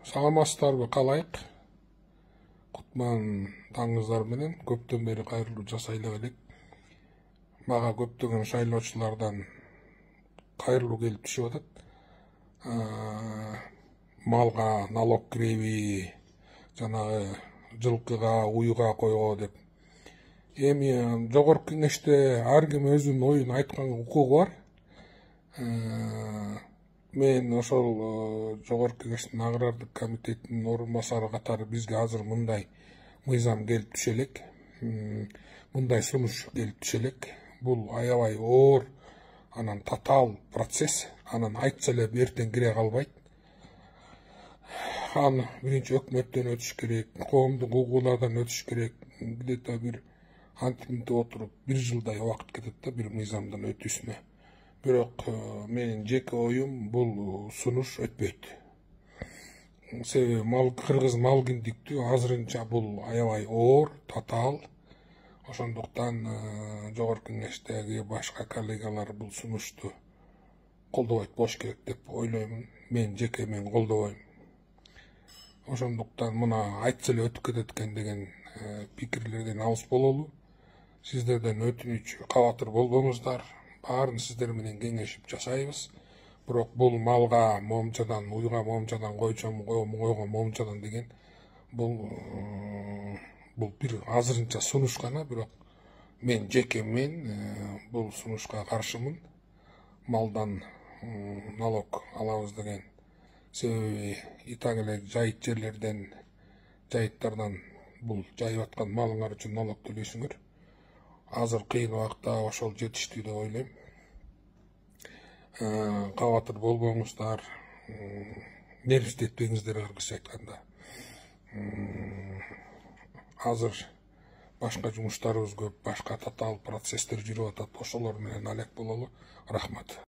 Саламатсыздарбы, калайык? Кутман таңыңыздар менен көптөн бери кайрылуу жасайлы элек. Мага көптөгөн шайлоочулардан кайрылуу келип түшүп атат. Малга налог киреби, жанагы жылкыга, уюга койго деп. Эми жогорку кеңеште ар ким өзүнүн оюн айтканга укугу бар. Мен ошол жогорку кеңештин агрардык комитетинин орун басары катары бизге азыр мындай мыйзам келип түшө элек. Мындай сунуш келип түшө элек. Бул аябай оор, анан татаал процесс. Анан айтса эле эртең кире калбайт. Аны биринчи өкмөттөн өтүш керек, коомдук угуулардан өтүш керек. Где-то бир антиминтип отуруп 1 жылдай убакыт кетет да бир мыйзамдын өтүүсүнө. Бирок менин жеке оюм бул сунуш өтпөйт. Себеби кыргыз малгиндиктүү азырынча бул аябай оор, татаал. Ошондуктан жогорку кеңештеги башка коллегалар бул сунушту колдобойт болуш керек деп ойлоймун. Мен жеке мен колдобойм. Ошондуктан мына айтса эле өтүп кетет экен деген пикирлерден алыс бололу. Сиздерден өтүнүч, кабатыр болбоңуздар. Баарын сиздер менен кеңешип жасайбыз. Бирок бул малга момчадан, уйга момчадан, койго момчадан деген бул бир азырынча сунуш гана, бирок мен жеке мен бул сунушка каршымын. Малдан налог алабыз деген. Себеби итак эле жайыт жерлерден, жайыттардан бул жайып аткан малыңар үчүн налог төлөйсүңөр. Азыр кыйын убакта ошол жетиштүү деп ойлойм. Кабатыр болбоңуздар, нервистетпеңиздер кыргызча айтканда. Азыр башка жумуштарыбыз көп, башка татаал процесстер жүрүп атат. Ошолор менен алек бололу. Рахмат.